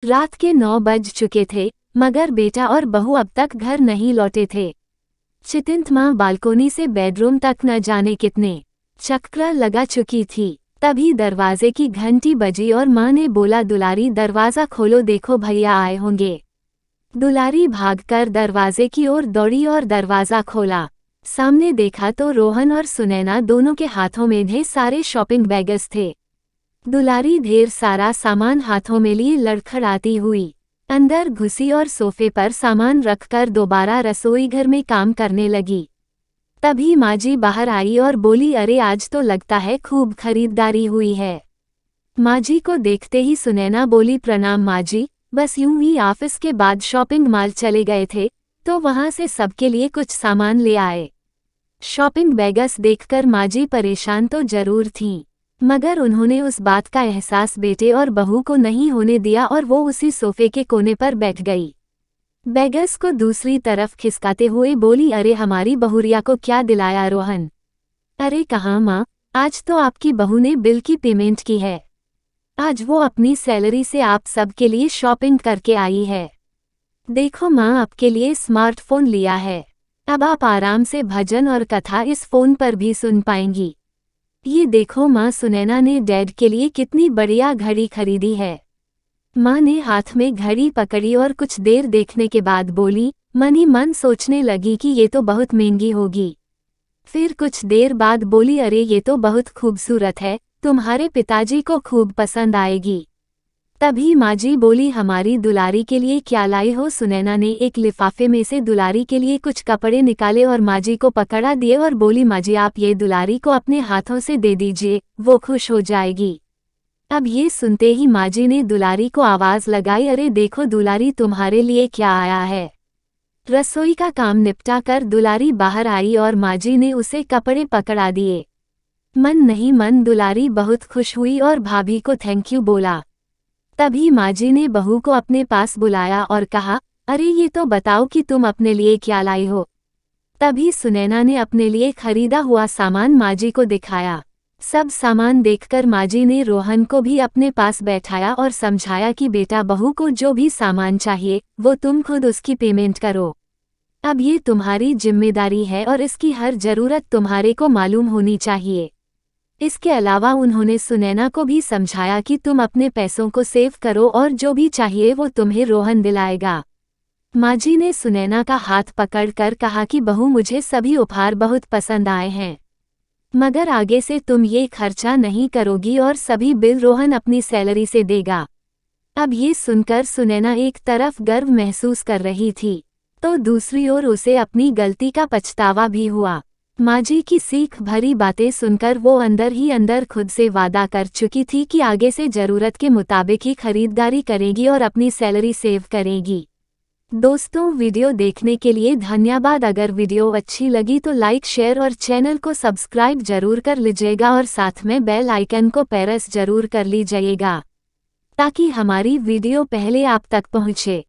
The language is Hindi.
रात के 9 बज चुके थे, मगर बेटा और बहू अब तक घर नहीं लौटे थे। चितिंत माँ बालकोनी से बेडरूम तक न जाने कितने चक्कर लगा चुकी थी। तभी दरवाजे की घंटी बजी और माँ ने बोला, दुलारी दरवाज़ा खोलो, देखो भैया आए होंगे। दुलारी भागकर दरवाजे की ओर दौड़ी और दरवाज़ा खोला। सामने देखा तो रोहन और सुनैना दोनों के हाथों में ढेर सारे शॉपिंग बैग्स थे। दुलारी ढेर सारा सामान हाथों में लिए लड़खड़ाती हुई अंदर घुसी और सोफे पर सामान रखकर दोबारा रसोई घर में काम करने लगी। तभी माजी बाहर आई और बोली, अरे आज तो लगता है खूब खरीदारी हुई है। माजी को देखते ही सुनैना बोली, प्रणाम माजी, बस यूं ही ऑफिस के बाद शॉपिंग मॉल चले गए थे तो वहां से सबके लिए कुछ सामान ले आए। शॉपिंग बैग्स देखकर माजी परेशान तो जरूर थीं, मगर उन्होंने उस बात का एहसास बेटे और बहू को नहीं होने दिया और वो उसी सोफे के कोने पर बैठ गई। बैग्स को दूसरी तरफ खिसकाते हुए बोली, अरे हमारी बहुरिया को क्या दिलाया रोहन? अरे कहाँ माँ, आज तो आपकी बहू ने बिल की पेमेंट की है। आज वो अपनी सैलरी से आप सबके लिए शॉपिंग करके आई है। देखो माँ, आपके लिए स्मार्टफोन लिया है। अब आप आराम से भजन और कथा इस फोन पर भी सुन पाएंगी। ये देखो माँ, सुनैना ने डैड के लिए कितनी बढ़िया घड़ी खरीदी है। माँ ने हाथ में घड़ी पकड़ी और कुछ देर देखने के बाद बोली, मन ही मन सोचने लगी कि ये तो बहुत महंगी होगी। फिर कुछ देर बाद बोली, अरे ये तो बहुत खूबसूरत है, तुम्हारे पिताजी को खूब पसंद आएगी। तभी माजी बोली, हमारी दुलारी के लिए क्या लाई हो? सुनैना ने एक लिफाफे में से दुलारी के लिए कुछ कपड़े निकाले और माजी को पकड़ा दिए और बोली, माजी आप ये दुलारी को अपने हाथों से दे दीजिए, वो खुश हो जाएगी। अब ये सुनते ही माजी ने दुलारी को आवाज़ लगाई, अरे देखो दुलारी, तुम्हारे लिए क्या आया है। रसोई का काम निपटा कर दुलारी बाहर आई और माजी ने उसे कपड़े पकड़ा दिए। मन नहीं मन दुलारी बहुत खुश हुई और भाभी को थैंक यू बोला। तभी माजी ने बहू को अपने पास बुलाया और कहा, अरे ये तो बताओ कि तुम अपने लिए क्या लाई हो। तभी सुनैना ने अपने लिए खरीदा हुआ सामान माजी को दिखाया। सब सामान देखकर माजी ने रोहन को भी अपने पास बैठाया और समझाया कि बेटा, बहू को जो भी सामान चाहिए वो तुम खुद उसकी पेमेंट करो। अब ये तुम्हारी जिम्मेदारी है और इसकी हर जरूरत तुम्हारे को मालूम होनी चाहिए। इसके अलावा उन्होंने सुनैना को भी समझाया कि तुम अपने पैसों को सेव करो और जो भी चाहिए वो तुम्हें रोहन दिलाएगा। माजी ने सुनैना का हाथ पकड़कर कहा कि बहू, मुझे सभी उपहार बहुत पसंद आए हैं, मगर आगे से तुम ये खर्चा नहीं करोगी और सभी बिल रोहन अपनी सैलरी से देगा। अब ये सुनकर सुनैना एक तरफ गर्व महसूस कर रही थी तो दूसरी ओर उसे अपनी गलती का पछतावा भी हुआ। माजी की सीख भरी बातें सुनकर वो अंदर ही अंदर खुद से वादा कर चुकी थी कि आगे से जरूरत के मुताबिक ही खरीदारी करेगी और अपनी सैलरी सेव करेगी। दोस्तों, वीडियो देखने के लिए धन्यवाद। अगर वीडियो अच्छी लगी तो लाइक, शेयर और चैनल को सब्सक्राइब जरूर कर लीजिएगा और साथ में बेल आइकन को प्रेस जरूर कर लीजिएगा ताकि हमारी वीडियो पहले आप तक पहुंचे।